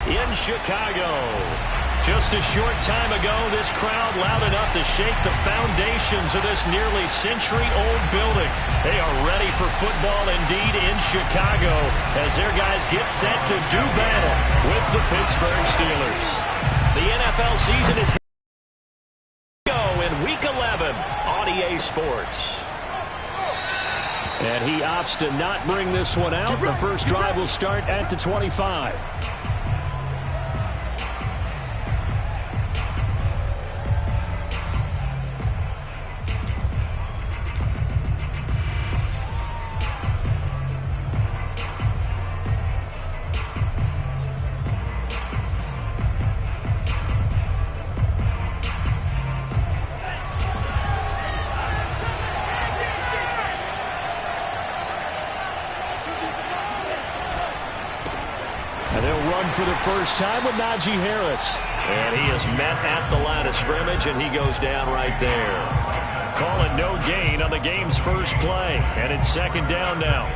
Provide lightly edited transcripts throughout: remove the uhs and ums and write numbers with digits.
in Chicago. Just a short time ago, this crowd loud enough to shake the foundations of this nearly century-old building. They are ready for football indeed in Chicago as their guys get set to do battle with the Pittsburgh Steelers. The NFL season is in Week 11 on EA Sports. And he opts to not bring this one out. The first drive will start at the 25. And they'll run for the first time with Najee Harris. And he is met at the line of scrimmage, and he goes down right there. Call it no gain on the game's first play. And it's second down now.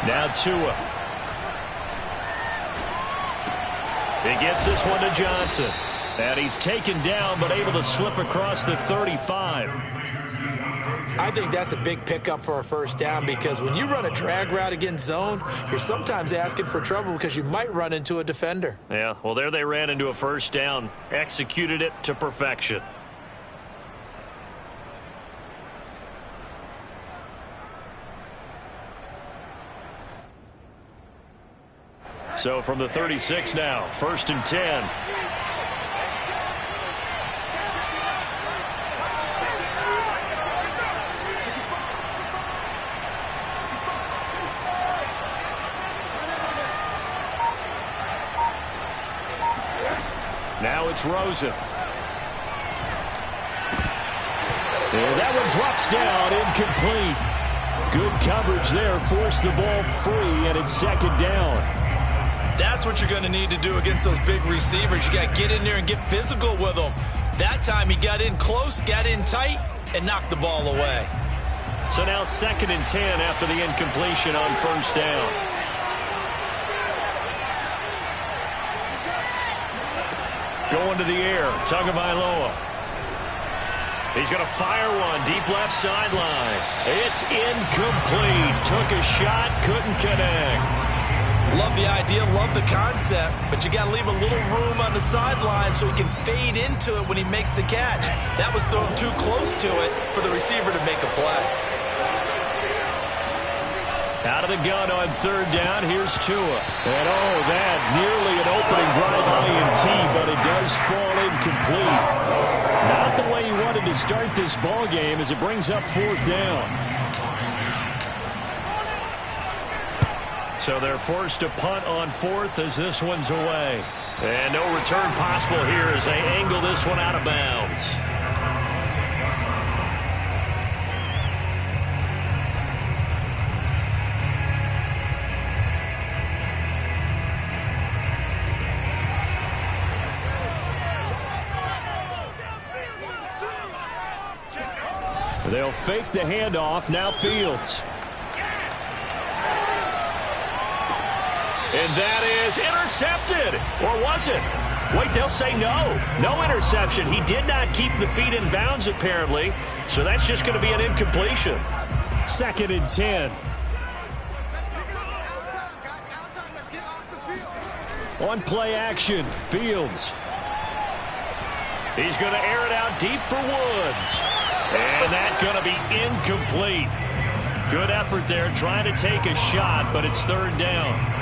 Now Tua. He gets this one to Johnson. And he's taken down but able to slip across the 35. I think that's a big pickup for a first down because when you run a drag route against zone, you're sometimes asking for trouble because you might run into a defender. Yeah, well, there they ran into a first down. Executed it to perfection. So from the 36 now, 1st and 10. Now it's Rosen. And that one drops down, incomplete. Good coverage there, forced the ball free, and it's second down. That's what you're going to need to do against those big receivers. You got to get in there and get physical with them. That time he got in close, got in tight, and knocked the ball away. So now 2nd and 10 after the incompletion on first down. Going to the air, Tagovailoa. He's going to fire one, deep left sideline. It's incomplete. Took a shot, couldn't connect. Love the idea, love the concept, but you got to leave a little room on the sideline so he can fade into it when he makes the catch. That was thrown too close to it for the receiver to make a play. Out of the gun on 3rd down, here's Tua. And that nearly an opening drive INT, but it does fall incomplete. Not the way he wanted to start this ball game as it brings up 4th down. So they're forced to punt on 4th as this one's away. And no return possible here as they angle this one out of bounds. They'll fake the handoff. Now Fields. And that is intercepted. Or was it? Wait, they'll say no. No interception. He did not keep the feet in bounds, apparently. So that's just going to be an incompletion. 2nd and 10. On play action, Fields. He's going to air it out deep for Woods. And that's going to be incomplete. Good effort there trying to take a shot, but it's 3rd down.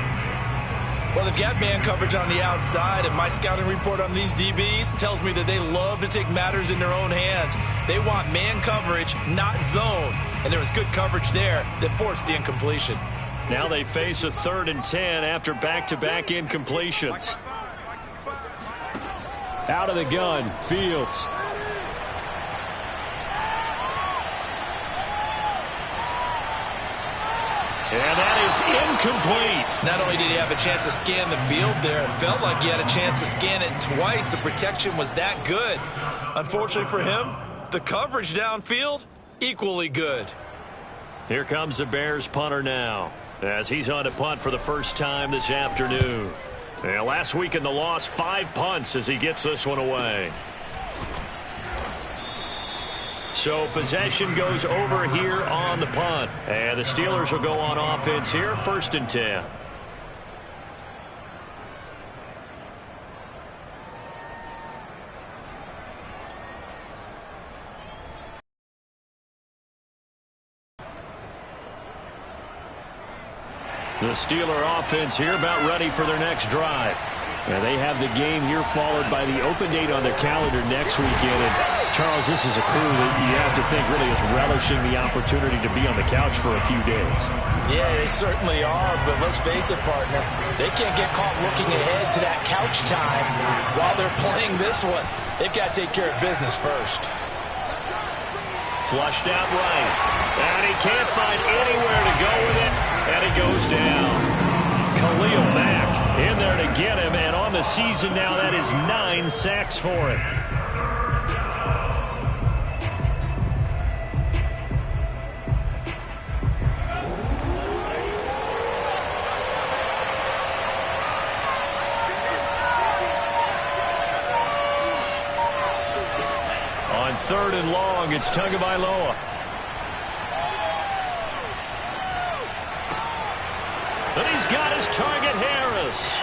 Well, they've got man coverage on the outside, and my scouting report on these DBs tells me that they love to take matters in their own hands. They want man coverage, not zone. And there was good coverage there that forced the incompletion. Now they face a 3rd and 10 after back-to-back incompletions. Out of the gun, Fields. And that is is incomplete. Not only did he have a chance to scan the field there, it felt like he had a chance to scan it twice. The protection was that good. Unfortunately for him, the coverage downfield, equally good. Here comes the Bears punter now, as he's on to punt for the first time this afternoon. And last week in the loss, 5 punts as he gets this one away. So possession goes over here on the punt. And the Steelers will go on offense here, 1st and 10. The Steeler offense here about ready for their next drive. And they have the game here followed by the open date on their calendar next weekend. And Charles, this is a crew that you have to think really is relishing the opportunity to be on the couch for a few days. Yeah, they certainly are, but let's face it, partner. They can't get caught looking ahead to that couch time while they're playing this one. They've got to take care of business first. Flushed out right. And he can't find anywhere to go with it. And it goes down. Khalil Mack in there to get him. And on the season now, that is 9 sacks for him. On 3rd and long, it's Tagovailoa. And he's got his target, Harris.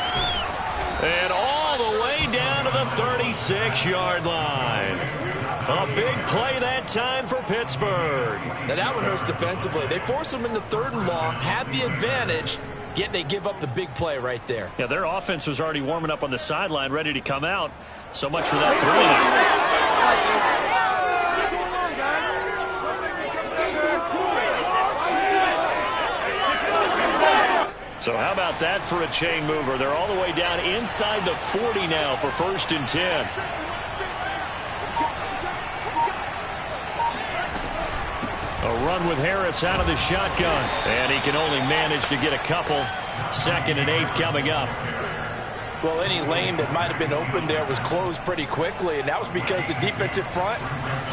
And all the way down to the 36-yard line. A big play that time for Pittsburgh. Now that one hurts defensively. They force him into 3rd and long, had the advantage, yet they give up the big play right there. Yeah, their offense was already warming up on the sideline, ready to come out. So much for that 3-and-out. So how about that for a chain mover? They're all the way down inside the 40 now for 1st and 10. A run with Harris out of the shotgun. And he can only manage to get a couple. 2nd and 8 coming up. Well, any lane that might have been open there was closed pretty quickly, and that was because the defensive front,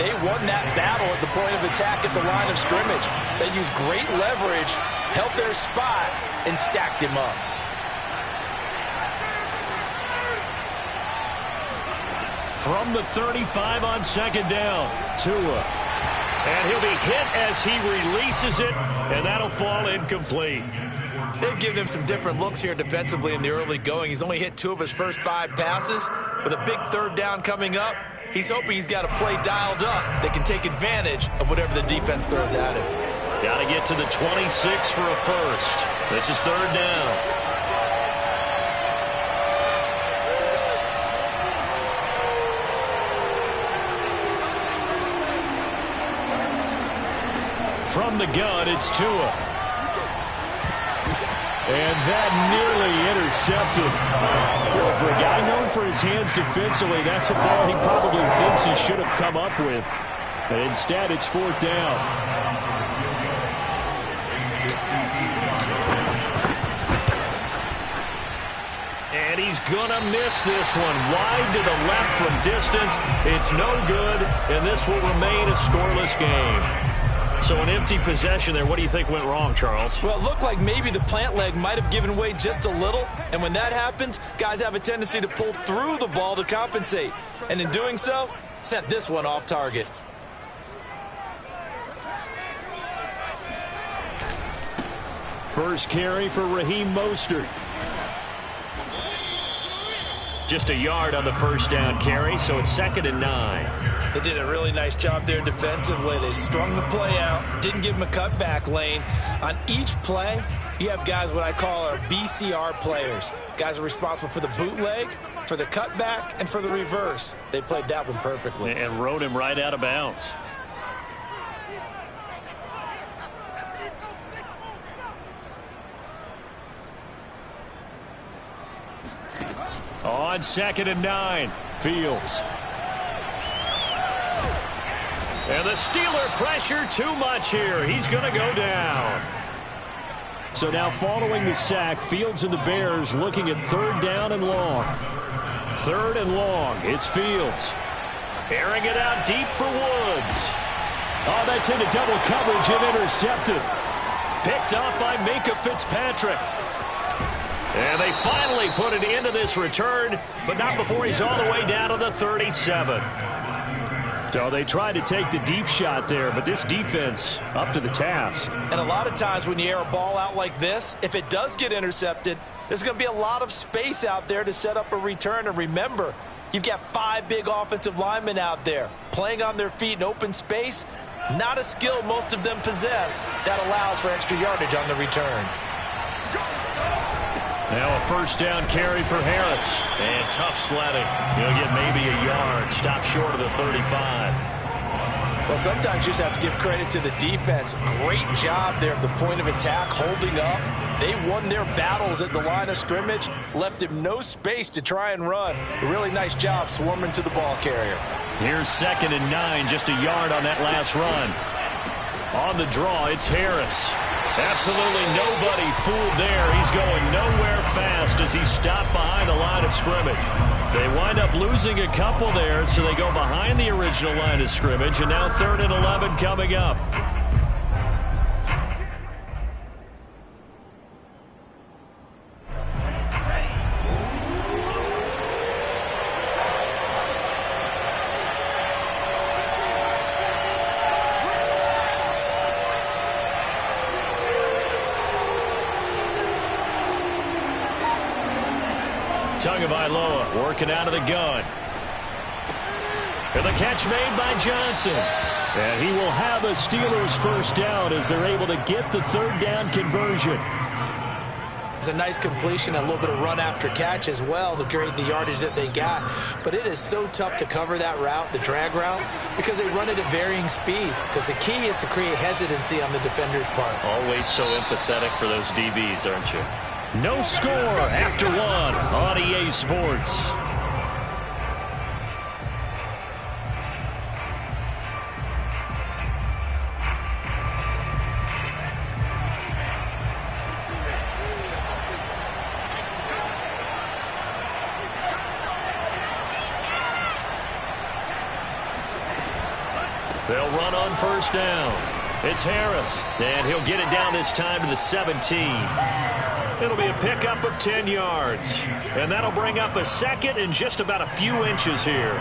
they won that battle at the point of attack at the line of scrimmage. They used great leverage, held their spot, and stacked him up. From the 35 on 2nd down, Tua. And he'll be hit as he releases it, and that'll fall incomplete. They've given him some different looks here defensively in the early going. He's only hit 2 of his first 5 passes. With a big 3rd down coming up, he's hoping he's got a play dialed up that can take advantage of whatever the defense throws at him. Got to get to the 26 for a first. This is 3rd down. From the gun, it's Tua. And that nearly intercepted. Well, for a guy known for his hands defensively, that's a ball he probably thinks he should have come up with. But instead, it's 4th down. And he's going to miss this one. Wide to the left from distance. It's no good, and this will remain a scoreless game. So an empty possession there. What do you think went wrong, Charles? Well, it looked like maybe the plant leg might have given way just a little. And when that happens, guys have a tendency to pull through the ball to compensate. And in doing so, sent this one off target. First carry for Raheem Mostert. Just a yard on the 1st down carry, so it's 2nd and 9. They did a really nice job there defensively. They strung the play out, didn't give him a cutback lane. On each play, you have guys what I call our BCR players. Guys are responsible for the bootleg, for the cutback, and for the reverse. They played that one perfectly. And rode him right out of bounds. On 2nd and 9, Fields. And the Steeler pressure too much here. He's going to go down. So now following the sack, Fields and the Bears looking at 3rd down and long. 3rd and long. It's Fields. Airing it out deep for Woods. Oh, that's into double coverage and intercepted. Picked off by Minkah Fitzpatrick. And they finally put it into this return, but not before he's all the way down to the 37. So they tried to take the deep shot there, but this defense up to the task. And a lot of times when you air a ball out like this, if it does get intercepted, there's going to be a lot of space out there to set up a return. And remember, you've got 5 big offensive linemen out there playing on their feet in open space. Not a skill most of them possess that allows for extra yardage on the return. Now a 1st down carry for Harris. And tough sledding. He'll get maybe a yard. Stop short of the 35. Well, sometimes you just have to give credit to the defense. Great job there at the point of attack, holding up. They won their battles at the line of scrimmage, left him no space to try and run. A really nice job swarming to the ball carrier. Here's 2nd and 9, just a yard on that last run. On the draw, it's Harris. Absolutely nobody fooled there. He's going nowhere fast as he stopped behind the line of scrimmage. They wind up losing a couple there, so they go behind the original line of scrimmage, and now 3rd and 11 coming up. Tagovailoa working out of the gun. And the catch made by Johnson. And he will have a Steelers 1st down as they're able to get the 3rd down conversion. It's a nice completion, a little bit of run after catch as well to create the yardage that they got. But it is so tough to cover that route, the drag route, because they run it at varying speeds. Because the key is to create hesitancy on the defender's part. Always so empathetic for those DBs, aren't you? No score after 1 on EA Sports. They'll run on 1st down. It's Harris, and he'll get it down this time to the 17. It'll be a pickup of 10 yards. And that'll bring up a 2nd and just about a few inches here.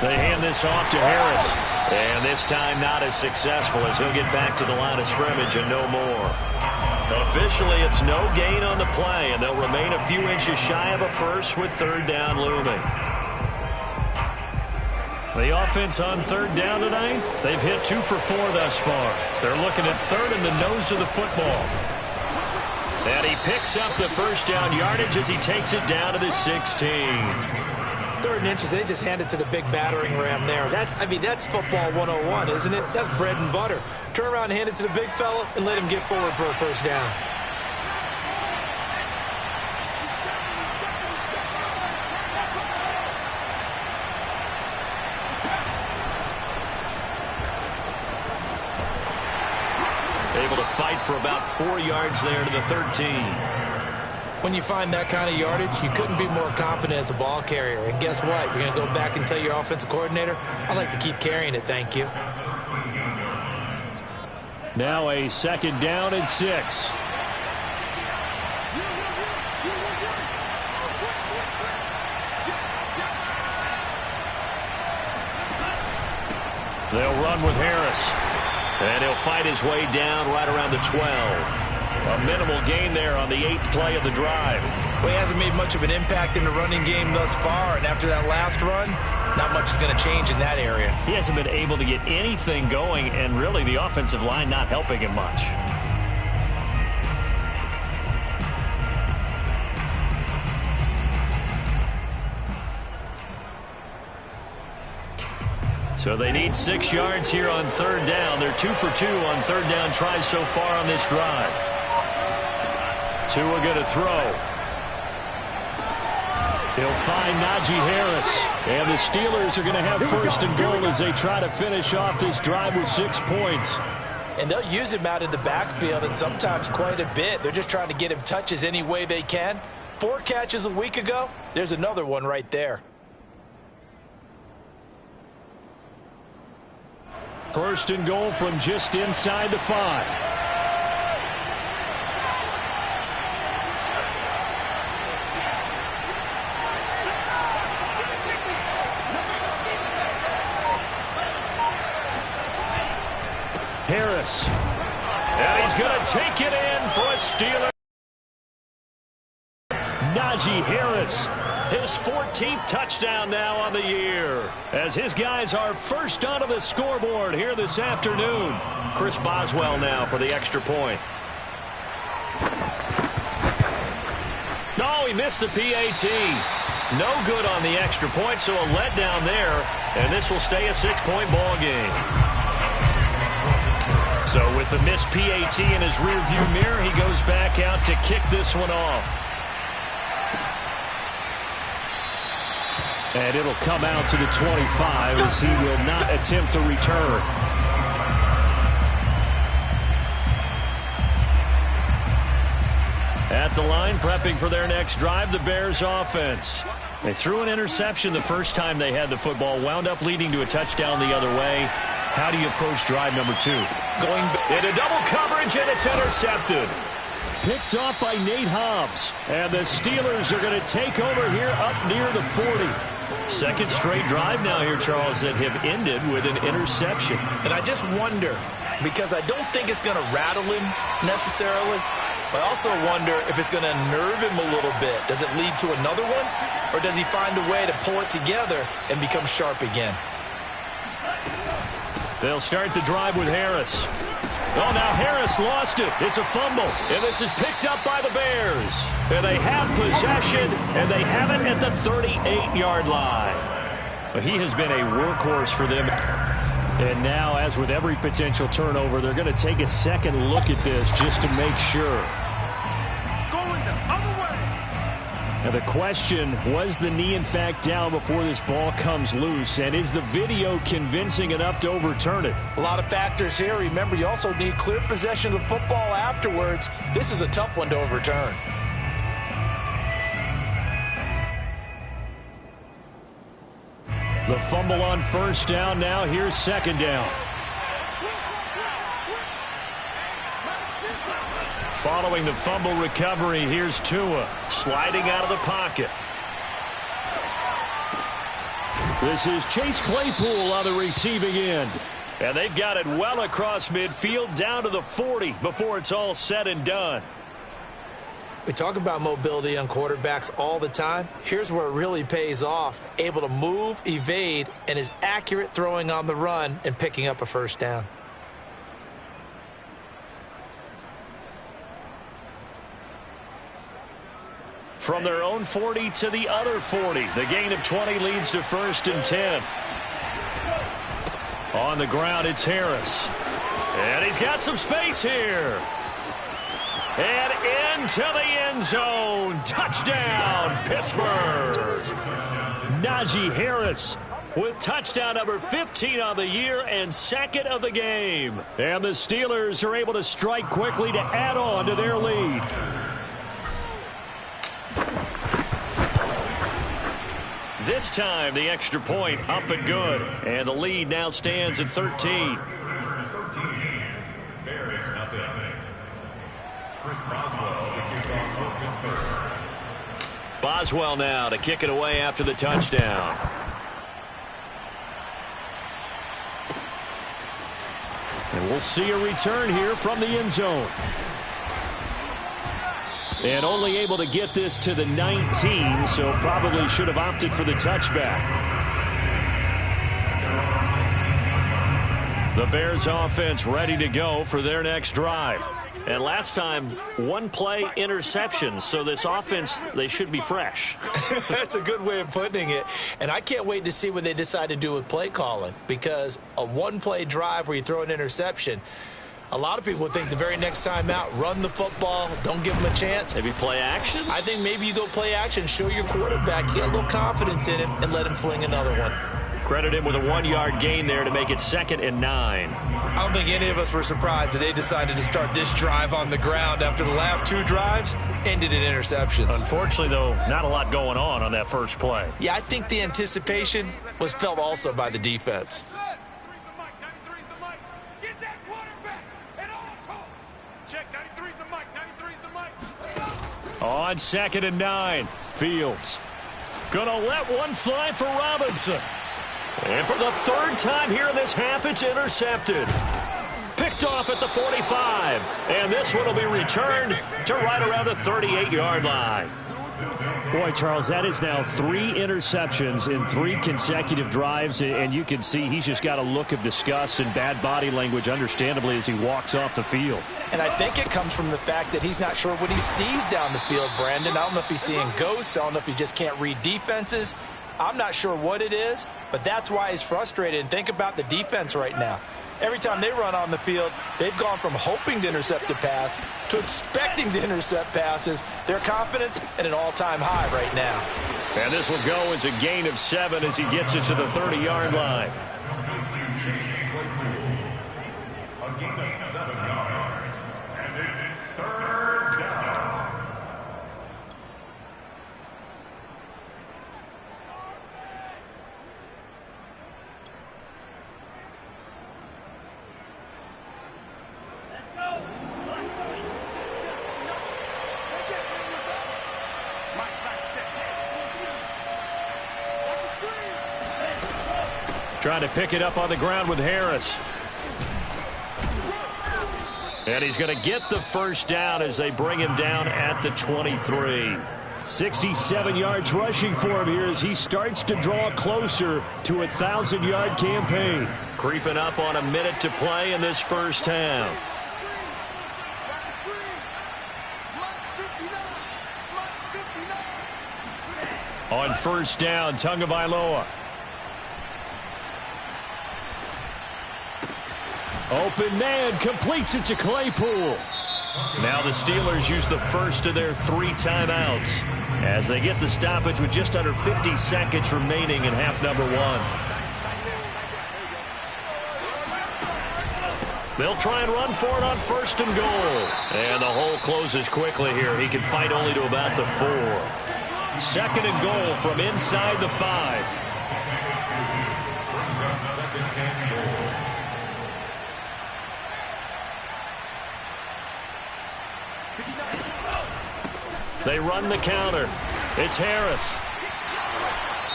They hand this off to Harris. And this time not as successful as he'll get back to the line of scrimmage and no more. Officially, it's no gain on the play, and they'll remain a few inches shy of a 1st with 3rd down looming. The offense on 3rd down tonight, they've hit 2 for 4 thus far. They're looking at 3rd in the nose of the football. And he picks up the 1st down yardage as he takes it down to the 16. 3rd and inches, they just hand it to the big battering ram there. That's football 101, isn't it? That's bread and butter. Turn around and hand it to the big fella and let him get forward for a 1st down. Able to fight for about 4 yards there to the 13. When you find that kind of yardage, you couldn't be more confident as a ball carrier. And guess what? You're going to go back and tell your offensive coordinator, I'd like to keep carrying it, thank you. Now a 2nd down and 6. They'll run with Harris. And he'll fight his way down right around the 12. A minimal gain there on the 8th play of the drive. Well, he hasn't made much of an impact in the running game thus far, and after that last run, not much is going to change in that area. He hasn't been able to get anything going, and really the offensive line not helping him much. So they need 6 yards here on 3rd down. They're 2 for 2 on 3rd down tries so far on this drive. Tua going to throw. He'll find Najee Harris. And the Steelers are going to have first and goal as they try to finish off this drive with 6 points. And they'll use him out in the backfield, and sometimes quite a bit. They're just trying to get him touches any way they can. 4 catches a week ago. There's another one right there. First and goal from just inside the 5. Harris. And he's going to take it in for a Steeler. Najee Harris. His 14th touchdown now on the year, as his guys are first onto the scoreboard here this afternoon. Chris Boswell now for the extra point. No, he missed the PAT. No good on the extra point, so a letdown there, and this will stay a 6-point ball game. So with the missed PAT in his rearview mirror, he goes back out to kick this one off. And it'll come out to the 25 as he will not attempt to return. At the line, prepping for their next drive, the Bears offense. They threw an interception the first time they had the football, wound up leading to a touchdown the other way. How do you approach drive number 2? Going into double coverage, and it's intercepted. Picked off by Nate Hobbs. And the Steelers are going to take over here up near the 40. Second straight drive now here, Charles, that have ended with an interception. And I just wonder, because I don't think it's going to rattle him necessarily, but I also wonder if it's going to nerve him a little bit. Does it lead to another one? Or does he find a way to pull it together and become sharp again? They'll start the drive with Harris. Oh, now Harris lost it. It's a fumble, and this is picked up by the Bears. And they have possession, and they have it at the 38-yard line. But he has been a workhorse for them. And now, as with every potential turnover, they're going to take a second look at this just to make sure. And the question, was the knee in fact down before this ball comes loose? And is the video convincing enough to overturn it? A lot of factors here. Remember, you also need clear possession of the football afterwards. This is a tough one to overturn. The fumble on first down. Now here's second down. Following the fumble recovery, here's Tua sliding out of the pocket. This is Chase Claypool on the receiving end. And they've got it well across midfield down to the 40 before it's all said and done. We talk about mobility on quarterbacks all the time. Here's where it really pays off. Able to move, evade, and is accurate throwing on the run and picking up a first down. From their own 40 to the other 40. The gain of 20 leads to first and 10. On the ground, it's Harris. And he's got some space here. And into the end zone. Touchdown, Pittsburgh. Najee Harris with touchdown number 15 on the year and second of the game. And the Steelers are able to strike quickly to add on to their lead. This time, the extra point up and good. And the lead now stands at 13. Bears nothing. Chris Boswell, the kickoff for Pittsburgh. Boswell now to kick it away after the touchdown. And we'll see a return here from the end zone. And only able to get this to the 19, so probably should have opted for the touchback. The Bears offense ready to go for their next drive. And last time, one play interception, so this offense, they should be fresh. That's a good way of putting it. And I can't wait to see what they decide to do with play calling, because a one-play drive where you throw an interception, A lot of people think the very next time out, run the football, don't give him a chance. Maybe play action? I think maybe you go play action, show your quarterback, you get a little confidence in him, and let him fling another one. Credit him with a 1-yard gain there to make it 2nd and 9. I don't think any of us were surprised that they decided to start this drive on the ground after the last 2 drives ended in interceptions. Unfortunately, though, not a lot going on that first play. Yeah, I think the anticipation was felt also by the defense. On 2nd and 9, Fields gonna let one fly for Robinson. And for the 3rd time here in this half, it's intercepted. Picked off at the 45. And this one will be returned to right around the 38-yard line. Boy, Charles, that is now 3 interceptions in 3 consecutive drives, and you can see he's just got a look of disgust and bad body language, understandably, as he walks off the field. And I think it comes from the fact that he's not sure what he sees down the field, Brandon. I don't know if he's seeing ghosts. I don't know if he just can't read defenses. I'm not sure what it is, but that's why he's frustrated. And think about the defense right now. Every time they run on the field, they've gone from hoping to intercept a pass to expecting to intercept passes. Their confidence at an all-time high right now. And this will go as a gain of 7 as he gets it to the 30-yard line. A gain of 7 yards. And it's 3rd down. Trying to pick it up on the ground with Harris. And he's going to get the first down as they bring him down at the 23. 67 yards rushing for him here as he starts to draw closer to a 1,000-yard campaign. Creeping up on a minute to play in this first half. On 1st down, Tagovailoa. Open man, completes it to Claypool. Now the Steelers use the first of their 3 timeouts as they get the stoppage with just under 50 seconds remaining in half number 1. They'll try and run for it on 1st and goal. And the hole closes quickly here. He can fight only to about the 4. 2nd and goal from inside the 5. They run the counter. It's Harris.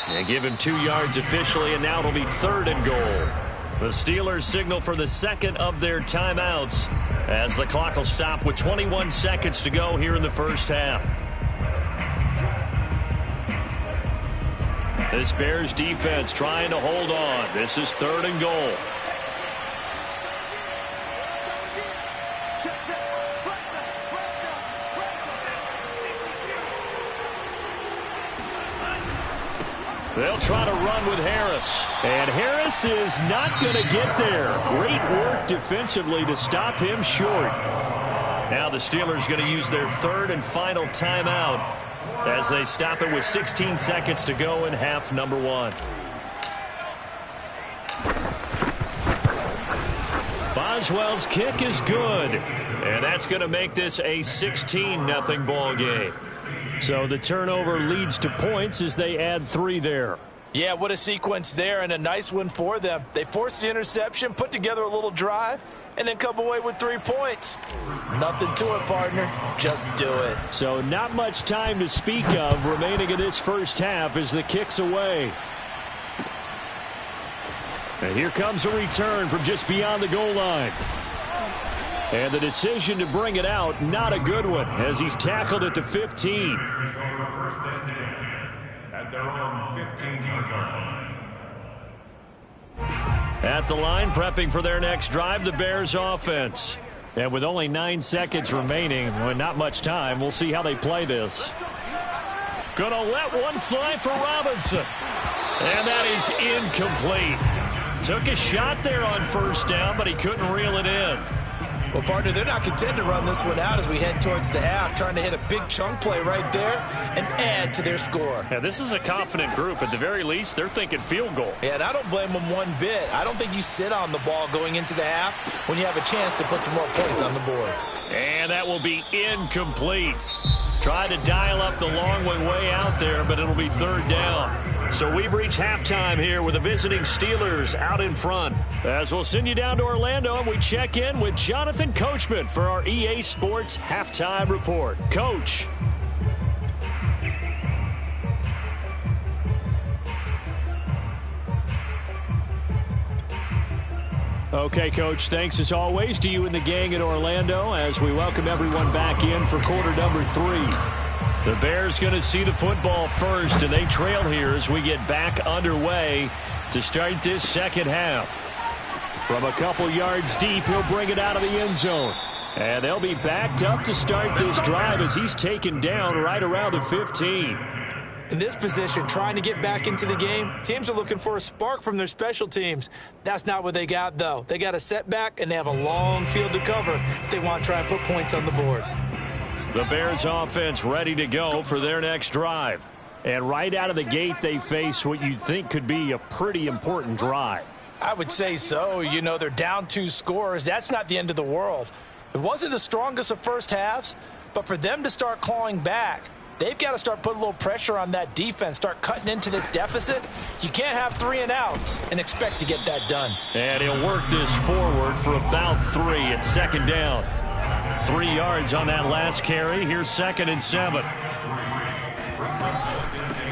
They give him 2 yards officially, and now it'll be 3rd and goal. The Steelers signal for the 2nd of their timeouts as the clock will stop with 21 seconds to go here in the first half. This Bears defense trying to hold on. This is 3rd and goal. They'll try to run with Harris. And Harris is not going to get there. Great work defensively to stop him short. Now the Steelers going to use their 3rd and final timeout as they stop it with 16 seconds to go in half number 1. Boswell's kick is good. And that's going to make this a 16-0 ball game. So the turnover leads to points as they add 3 there. Yeah, what a sequence there, and a nice one for them. They forced the interception, put together a little drive, and then come away with 3 points. Nothing to it, partner. Just do it. So not much time to speak of remaining in this first half as the kick's away. And here comes a return from just beyond the goal line. And the decision to bring it out, not a good one, as he's tackled at the 15. At their own 15-yard line. At the line, prepping for their next drive, the Bears offense. And with only 9 seconds remaining, well, not much time, we'll see how they play this. Gonna let one fly for Robinson. And that is incomplete. Took a shot there on 1st down, but he couldn't reel it in. Well, partner, they're not content to run this one out as we head towards the half, trying to hit a big chunk play right there and add to their score. Yeah, this is a confident group. At the very least, they're thinking field goal. Yeah, and I don't blame them one bit. I don't think you sit on the ball going into the half when you have a chance to put some more points on the board. And that will be incomplete. Tried to dial up the long way out there, but it'll be third down. So we've reached halftime here with the visiting Steelers out in front. As we'll send you down to Orlando and we check in with Jonathan Coachman for our EA Sports Halftime Report. Coach. Okay, Coach, thanks as always to you and the gang in Orlando as we welcome everyone back in for quarter number 3. The Bears going to see the football first, and they trail here as we get back underway to start this second half. From a couple yards deep, he'll bring it out of the end zone. And they'll be backed up to start this drive as he's taken down right around the 15. In this position, trying to get back into the game, teams are looking for a spark from their special teams. That's not what they got, though. They got a setback, and they have a long field to cover if they want to try and put points on the board. The Bears offense ready to go for their next drive. And right out of the gate, they face what you'd think could be a pretty important drive. I would say so. You know, they're down 2 scores. That's not the end of the world. It wasn't the strongest of first halves, but for them to start clawing back, they've got to start putting a little pressure on that defense, start cutting into this deficit. You can't have 3 and outs and expect to get that done. And he'll work this forward for about 3 at second down. 3 yards on that last carry. Here's 2nd and 7.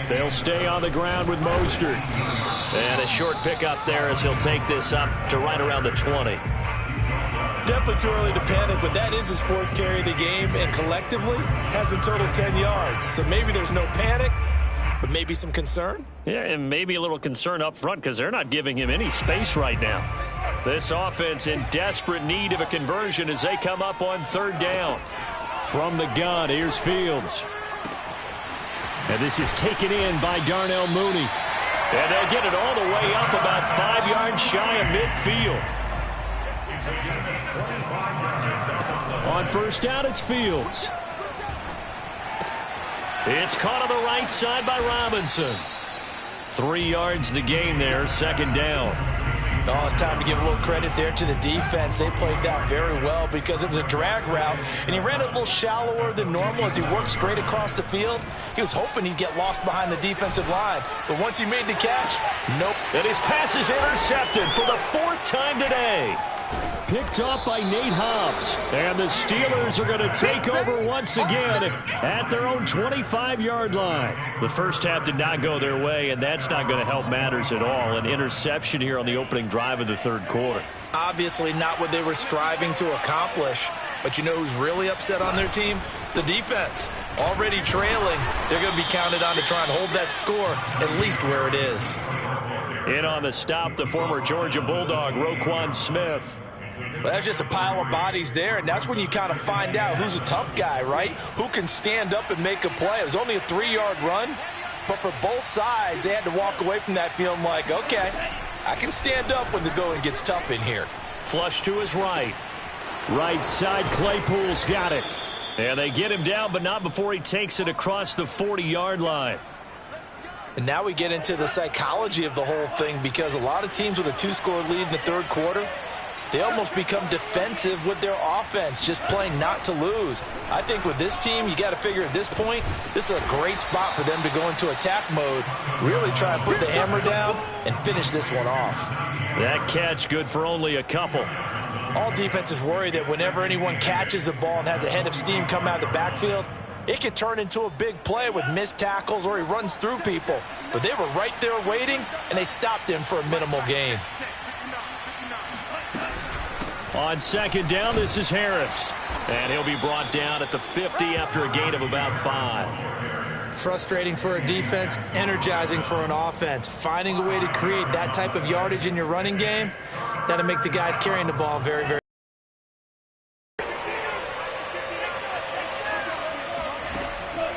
They'll stay on the ground with Mostert. And a short pickup there as he'll take this up to right around the 20. Definitely too early to panic, but that is his 4th carry of the game, and collectively has a total 10 yards. So maybe there's no panic, but maybe some concern. Yeah, and maybe a little concern up front because they're not giving him any space right now. This offense in desperate need of a conversion as they come up on 3rd down. From the gun, here's Fields. And this is taken in by Darnell Mooney. And they'll get it all the way up about 5 yards shy of midfield. On 1st down, it's Fields. It's caught on the right side by Robinson. 3 yards the gain there, 2nd down. Oh, it's time to give a little credit there to the defense. They played that very well because it was a drag route, and he ran it a little shallower than normal as he worked straight across the field. He was hoping he'd get lost behind the defensive line, but once he made the catch, nope. And his pass is intercepted for the 4th time today. Picked off by Nate Hobbs. And the Steelers are going to take over once again at their own 25-yard line. The first half did not go their way, and that's not going to help matters at all. An interception here on the opening drive of the 3rd quarter. Obviously not what they were striving to accomplish. But you know who's really upset on their team? The defense. Already trailing. They're going to be counted on to try and hold that score at least where it is. In on the stop, the former Georgia Bulldog, Roquan Smith. Well, that's just a pile of bodies there, and that's when you kind of find out who's a tough guy, right? Who can stand up and make a play. It was only a 3-yard run, but for both sides, they had to walk away from that feeling like, okay, I can stand up when the going gets tough in here. Flush to his right. Right side, Claypool's got it. And they get him down, but not before he takes it across the 40-yard line. And now we get into the psychology of the whole thing because a lot of teams with a 2-score lead in the 3rd quarter, they almost become defensive with their offense, just playing not to lose. I think with this team, you got to figure at this point, this is a great spot for them to go into attack mode, really try and put the hammer down and finish this one off. That catch good for only a couple. All defenses worry that whenever anyone catches the ball and has a head of steam come out of the backfield, it could turn into a big play with missed tackles or he runs through people. But they were right there waiting, and they stopped him for a minimal gain. On 2nd down, this is Harris. And he'll be brought down at the 50 after a gain of about 5. Frustrating for a defense, energizing for an offense. Finding a way to create that type of yardage in your running game, that'll make the guys carrying the ball very, very.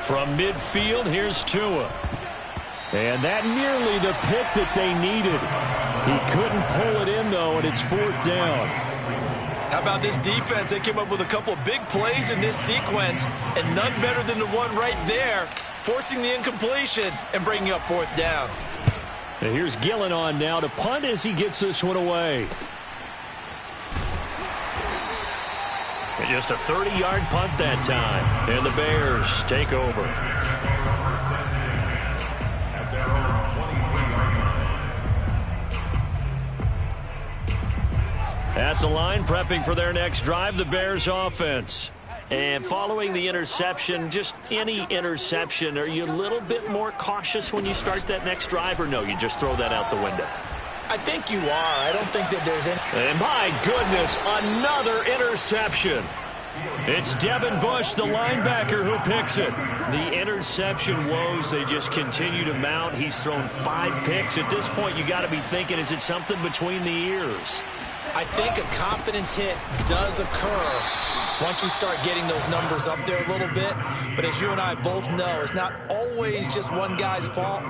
From midfield, here's Tua. And that nearly the pick that they needed. He couldn't pull it in, though, and it's 4th down. How about this defense? They came up with a couple of big plays in this sequence, and none better than the one right there, forcing the incompletion and bringing up fourth down. And here's Gillen on now to punt as he gets this one away. And just a 30-yard punt that time, and the Bears take over. At the line, prepping for their next drive, the Bears offense. And following the interception, just any interception, are you a little bit more cautious when you start that next drive, or no, you just throw that out the window? I think you are. I don't think that there's any... And my goodness, another interception. It's Devin Bush, the linebacker, who picks it. The interception woes, they just continue to mount. He's thrown 5 picks. At this point, you got to be thinking, is it something between the ears? I think a confidence hit does occur once you start getting those numbers up there a little bit. But as you and I both know, it's not always just one guy's fault.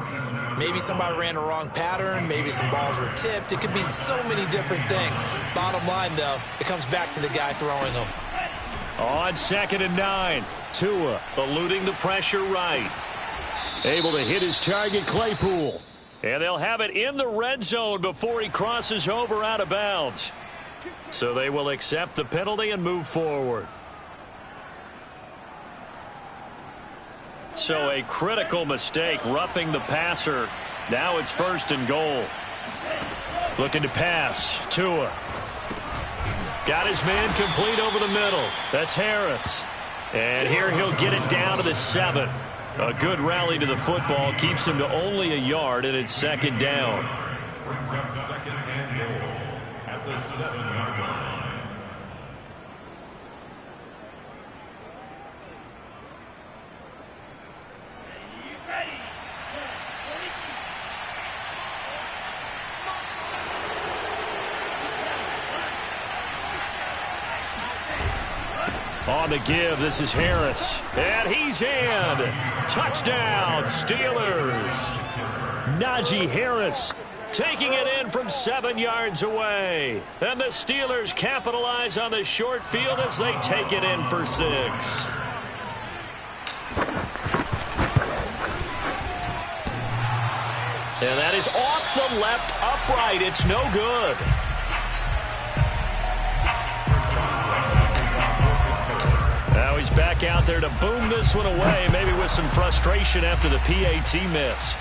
Maybe somebody ran a wrong pattern. Maybe some balls were tipped. It could be so many different things. Bottom line, though, it comes back to the guy throwing them. On 2nd and 9, Tua eluding the pressure right. Able to hit his target, Claypool. And they'll have it in the red zone before he crosses over out of bounds. So they will accept the penalty and move forward. So a critical mistake, roughing the passer. Now it's 1st and goal. Looking to pass. Tua. Got his man complete over the middle. That's Harris. And here he'll get it down to the 7. A good rally to the football keeps him to only a yard, and it's 2nd down. Brings up 2nd and goal at the 7-yard line. On the give, this is Harris. And he's in. Touchdown, Steelers. Najee Harris taking it in from 7 yards away. And the Steelers capitalize on the short field as they take it in for 6. And that is off the left upright. It's no good. Now he's back out there to boom this one away, maybe with some frustration after the PAT miss.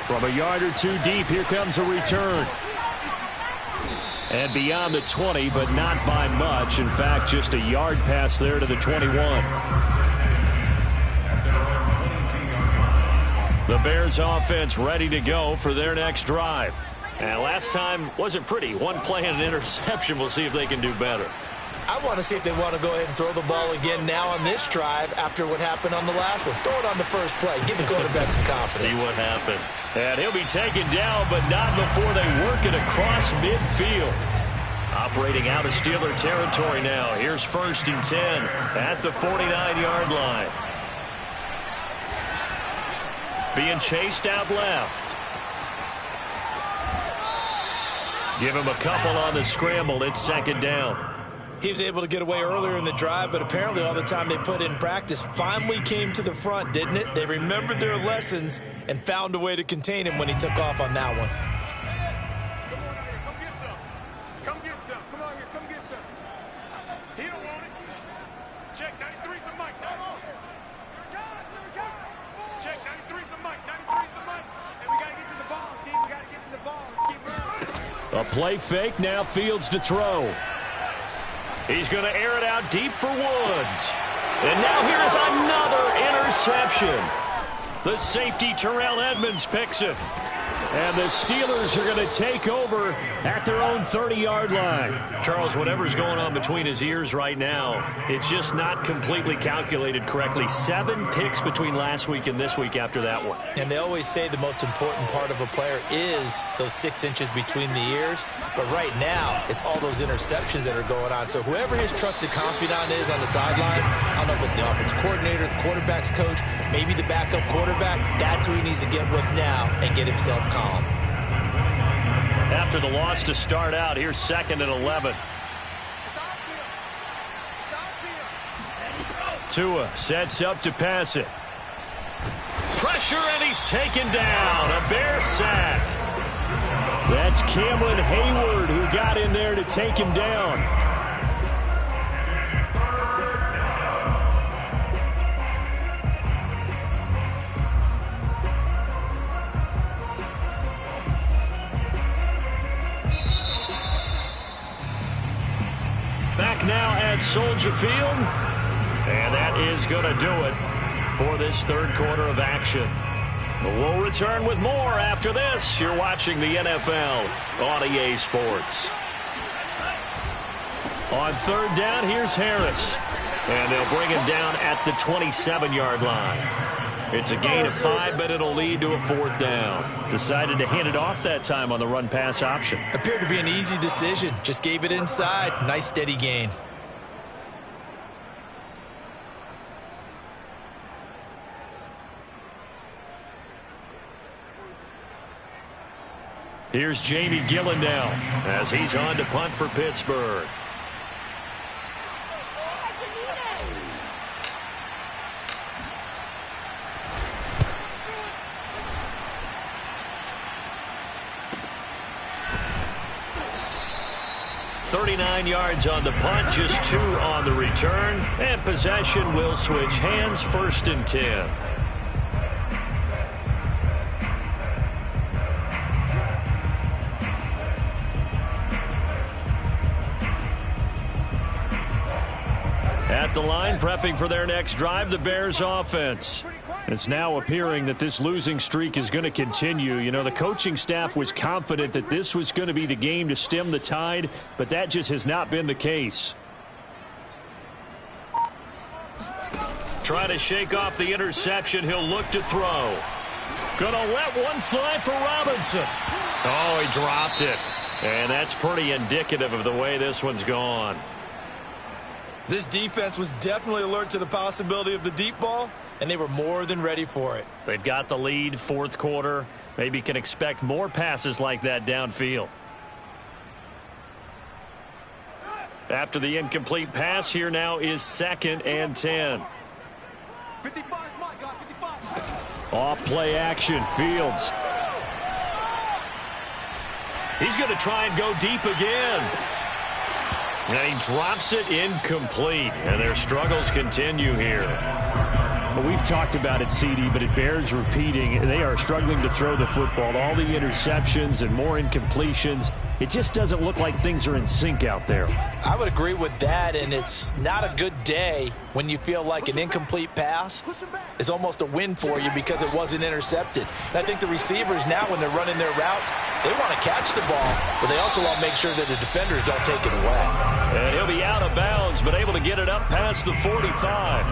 From a yard or 2 deep, here comes a return. And beyond the 20, but not by much. In fact, just a yard pass there to the 21. The Bears offense ready to go for their next drive. And last time wasn't pretty. One play and an interception. We'll see if they can do better. I want to see if they want to go ahead and throw the ball again now on this drive after what happened on the last one. Throw it on the first play. Give the quarterback some confidence. See what happens. And he'll be taken down, but not before they work it across midfield. Operating out of Steeler territory now. Here's 1st and 10 at the 49-yard line. Being chased out left. Give him a couple on the scramble. It's 2nd down. He was able to get away earlier in the drive, but apparently all the time they put in practice finally came to the front, didn't it? They remembered their lessons and found a way to contain him when he took off on that one. Come get some. Come get some. Come on here. Come get some. He don't want it. Check 93's the mic. Check 93's the mic. 93's the mic. And we got to get to the ball, team. We got to get to the ball. Let's keep moving. A play fake. Now Fields to throw. He's going to air it out deep for Woods. And now here is another interception. The safety, Terrell Edmonds, picks it. And the Steelers are going to take over at their own 30-yard line. Charles, whatever's going on between his ears right now, it's just not completely calculated correctly. 7 picks between last week and this week after that one. And they always say the most important part of a player is those 6 inches between the ears. But right now, it's all those interceptions that are going on. So whoever his trusted confidant is on the sidelines, I don't know if it's the offensive coordinator, the quarterback's coach, maybe the backup quarterback, that's who he needs to get with now and get himself calm. After the loss to start out, here's 2nd and 11. Tua sets up to pass it. Pressure, and he's taken down. A Bear sack. That's Cameron Hayward who got in there to take him down. Back now at Soldier Field. And that is going to do it for this third quarter of action. We'll return with more after this. You're watching the NFL on EA Sports. On 3rd down, here's Harris. And they'll bring him down at the 27-yard line. It's a gain of 5, but it'll lead to a 4th down. Decided to hand it off that time on the run-pass option. Appeared to be an easy decision. Just gave it inside. Nice, steady gain. Here's Jamie Gillen now as he's on to punt for Pittsburgh. "39 yards on the punt, just 2 on the return, and possession will switch hands. 1st and 10. At the line, prepping for their next drive, the Bears offense. It's now appearing that this losing streak is going to continue. You know, the coaching staff was confident that this was going to be the game to stem the tide, but that just has not been the case. Trying to shake off the interception. He'll look to throw. Gonna let one fly for Robinson. Oh, he dropped it. And that's pretty indicative of the way this one's gone. This defense was definitely alert to the possibility of the deep ball, and they were more than ready for it. They've got the lead, 4th quarter. Maybe can expect more passes like that downfield. After the incomplete pass, here now is 2nd and 10. 55, my God, 55. Off play action, Fields. He's going to try and go deep again. And he drops it incomplete. And their struggles continue here. Well, we've talked about it, CD, but it bears repeating. They are struggling to throw the football. All the interceptions and more incompletions. It just doesn't look like things are in sync out there. I would agree with that, and it's not a good day when you feel like an incomplete pass is almost a win for you because it wasn't intercepted. And I think the receivers now, when they're running their routes, they want to catch the ball, but they also want to make sure that the defenders don't take it away. And he'll be out of bounds, but able to get it up past the 45.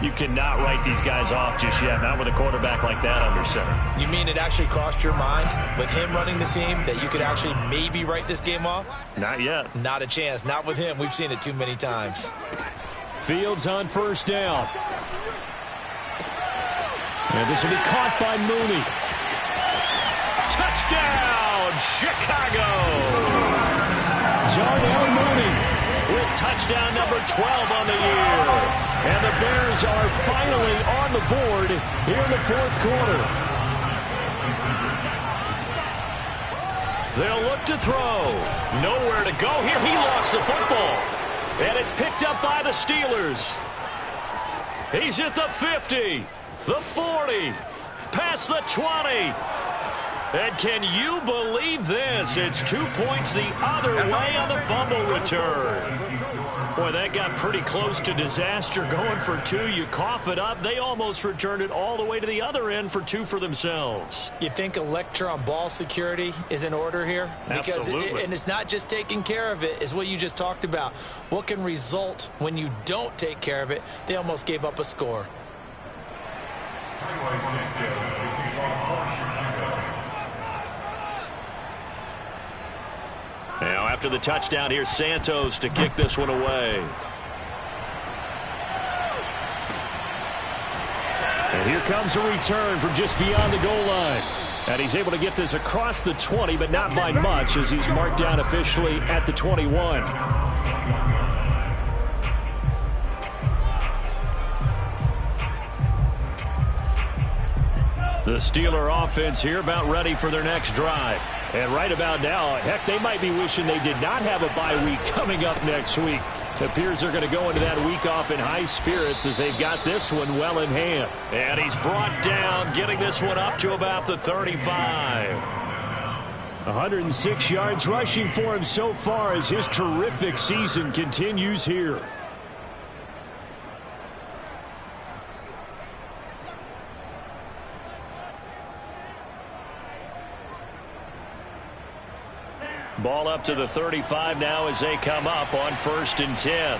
You cannot write these guys off just yet, not with a quarterback like that under center. You mean it actually crossed your mind with him running the team that you could actually maybe write this game off? Not yet. Not a chance. Not with him. We've seen it too many times. Fields on 1st down. And this will be caught by Mooney. Touchdown, Chicago! Darnell Mooney with touchdown number 12 on the year. And the Bears are finally on the board here in the 4th quarter. They'll look to throw. Nowhere to go here. He lost the football. And it's picked up by the Steelers. He's at the 50, the 40, past the 20. And can you believe this? It's 2 points the other way on the fumble return. Boy, that got pretty close to disaster. Going for 2, you cough it up. They almost returned it all the way to the other end for 2 for themselves. You think a lecture on ball security is in order here? Absolutely. And it's not just taking care of it. It's what you just talked about. What can result when you don't take care of it? They almost gave up a score. Now, after the touchdown, here's Santos to kick this one away. And here comes a return from just beyond the goal line. And he's able to get this across the 20, but not by much, as he's marked down officially at the 21. The Steeler offense here about ready for their next drive. And right about now, heck, they might be wishing they did not have a bye week coming up next week. It appears they're going to go into that week off in high spirits as they've got this one well in hand. And he's brought down, getting this one up to about the 35. 106 yards rushing for him so far as his terrific season continues here. Ball up to the 35 now as they come up on 1st and 10.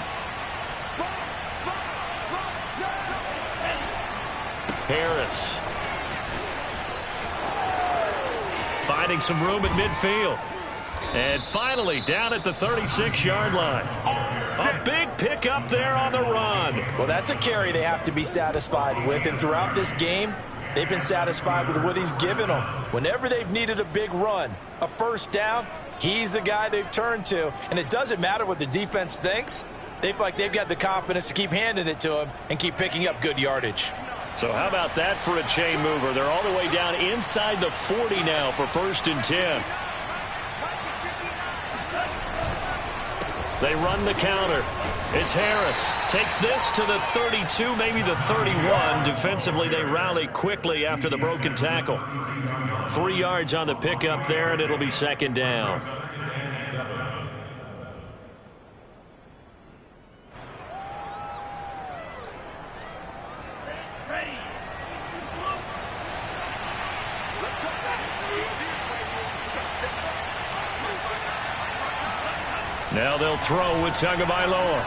Harris finding some room at midfield. And finally down at the 36-yard line. A big pickup there on the run. Well, that's a carry they have to be satisfied with. And throughout this game, they've been satisfied with what he's given them. Whenever they've needed a big run, a first down, he's the guy they've turned to. And it doesn't matter what the defense thinks. They feel like they've got the confidence to keep handing it to him and keep picking up good yardage. So how about that for a chain mover? They're all the way down inside the 40 now for 1st and 10. They run the counter. It's Harris. Takes this to the 32, maybe the 31. Defensively, they rally quickly after the broken tackle. 3 yards on the pickup there, and it'll be 2nd down. Now they'll throw with Tagovailoa.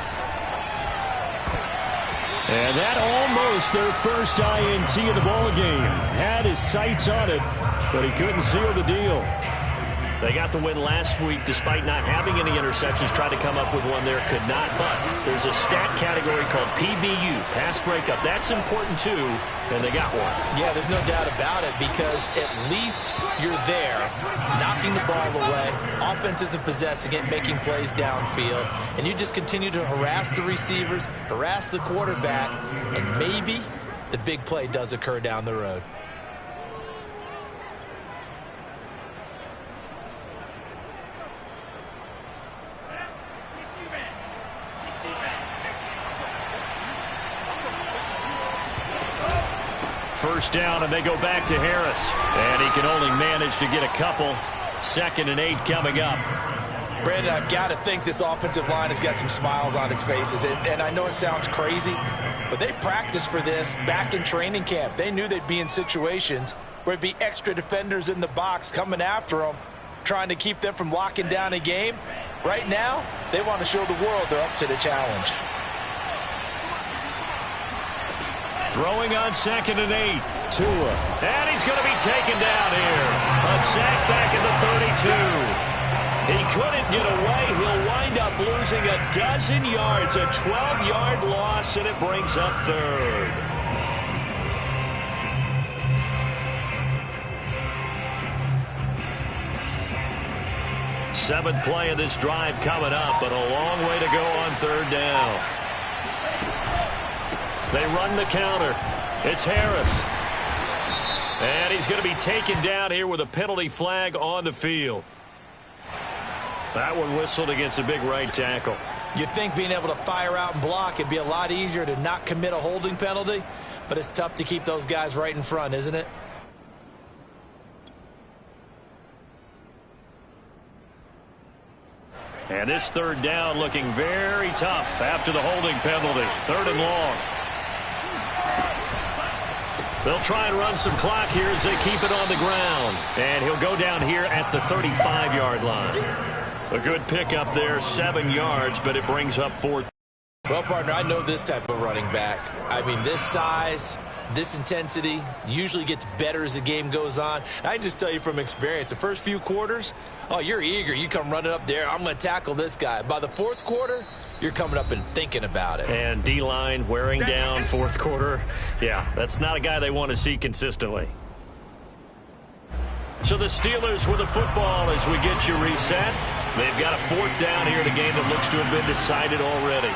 And that almost their first INT of the ball game. Had his sights on it, but he couldn't seal the deal. They got the win last week despite not having any interceptions. Tried to come up with one there, could not. But there's a stat category called PBU, pass breakup. That's important too, and they got one. Yeah, there's no doubt about it, because at least you're there, knocking the ball away. Offense isn't possessing it, making plays downfield. And you just continue to harass the receivers, harass the quarterback, and maybe the big play does occur down the road. First down, and they go back to Harris. And he can only manage to get a couple. 2nd and 8 coming up. Brandon, I've got to think this offensive line has got some smiles on its faces. And I know it sounds crazy, but they practiced for this back in training camp. They knew they'd be in situations where it'd be extra defenders in the box coming after them, trying to keep them from locking down a game. Right now, they want to show the world they're up to the challenge. Throwing on 2nd and 8. Tua. And he's going to be taken down here. A sack back at the 32. He couldn't get away. He'll wind up losing a dozen yards. A 12-yard loss, and it brings up 3rd. Seventh play of this drive coming up, but a long way to go on 3rd down. They run the counter. It's Harris. And he's going to be taken down here with a penalty flag on the field. That one whistled against a big right tackle. You'd think being able to fire out and block, it'd be a lot easier to not commit a holding penalty, but it's tough to keep those guys right in front, isn't it? And this 3rd down looking very tough after the holding penalty. 3rd and long. They'll try and run some clock here as they keep it on the ground. And he'll go down here at the 35-yard line. A good pickup there, 7 yards, but it brings up 4. Well, partner, I know this type of running back. I mean, this size, this intensity usually gets better as the game goes on. I can just tell you from experience, the first few quarters, oh, you're eager. You come running up there, I'm going to tackle this guy. By the 4th quarter, you're coming up and thinking about it. And D-line wearing down 4th quarter. Yeah, that's not a guy they want to see consistently. So the Steelers with the football as we get you reset. They've got a 4th down here in a game that looks to have been decided already.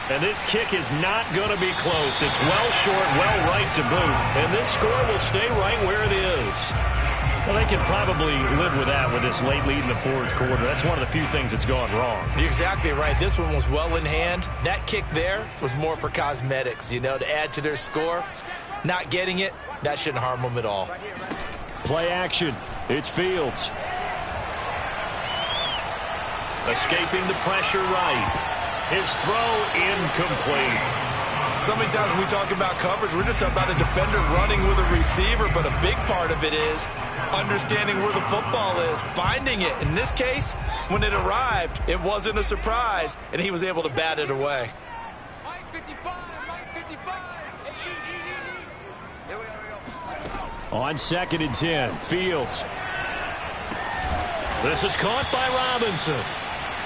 And this kick is not going to be close. It's well short, well right to boot. And this score will stay right where it is. Well, they can probably live with that with this late lead in the 4th quarter. That's one of the few things that's gone wrong. You're exactly right. This one was well in hand. That kick there was more for cosmetics, you know, to add to their score. Not getting it, that shouldn't harm them at all. Play action. It's Fields. Escaping the pressure right. His throw incomplete. So many times when we talk about coverage, we're just about a defender running with a receiver, but a big part of it is understanding where the football is, finding it. In this case, when it arrived, it wasn't a surprise, and he was able to bat it away. Mike 55, Mike 55. Here we go. On 2nd and 10, Fields. This is caught by Robinson.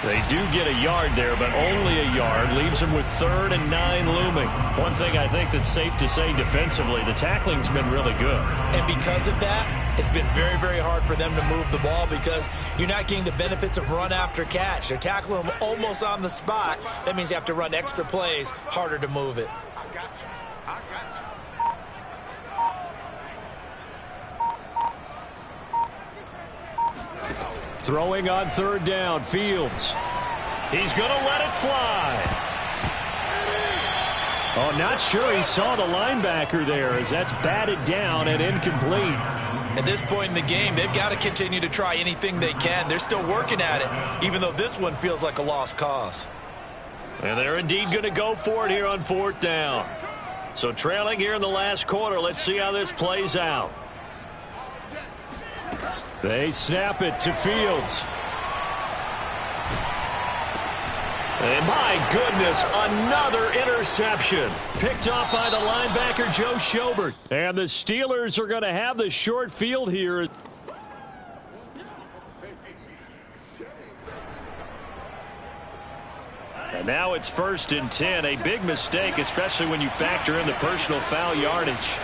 They do get a yard there, but only a yard. Leaves them with 3rd and 9 looming. One thing I think that's safe to say defensively, the tackling's been really good. And because of that, it's been very, very hard for them to move the ball because you're not getting the benefits of run after catch. They're tackling them almost on the spot. That means you have to run extra plays, harder to move it. I got you. I got you. Throwing on 3rd down, Fields. He's going to let it fly. Oh, not sure he saw the linebacker there as that's batted down and incomplete. At this point in the game, they've got to continue to try anything they can. They're still working at it, even though this one feels like a lost cause. And they're indeed going to go for it here on 4th down. So trailing here in the last quarter, let's see how this plays out. They snap it to Fields. And my goodness, another interception. Picked off by the linebacker, Joe Schobert. And the Steelers are going to have the short field here. And now it's 1st and 10. A big mistake, especially when you factor in the personal foul yardage.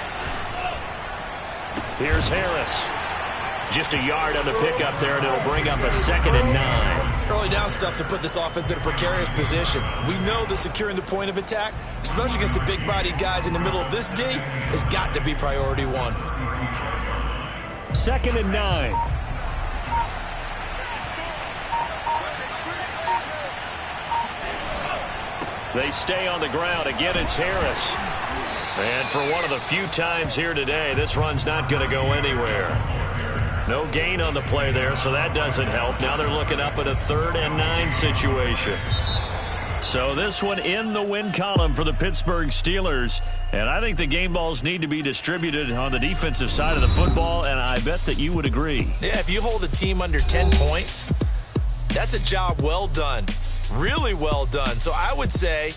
Here's Harris. Just a yard on the pickup there, and it'll bring up a 2nd and 9. Early down stuff to put this offense in a precarious position. We know that securing the point of attack, especially against the big-bodied guys in the middle of this D, has got to be priority 1. 2nd and 9. They stay on the ground. Again, it's Harris. And for one of the few times here today, this run's not going to go anywhere. No gain on the play there, so that doesn't help. Now they're looking up at a 3rd and 9 situation. So this one in the win column for the Pittsburgh Steelers. And I think the game balls need to be distributed on the defensive side of the football, and I bet that you would agree. Yeah, if you hold a team under 10 points, that's a job well done. Really well done. So I would say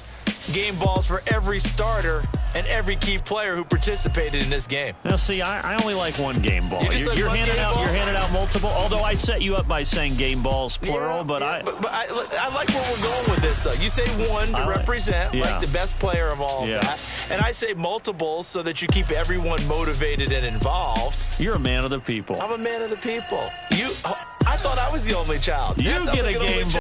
game balls for every starter and every key player who participated in this game. Now, see, I only like one game ball. You're handing out multiple. Although I set you up by saying game balls plural, yeah, but I like where we're going with this. You say one to represent like the best player of all of that, and I say multiples so that you keep everyone motivated and involved. You're a man of the people. I'm a man of the people. I thought I was the only child. You get a game ball.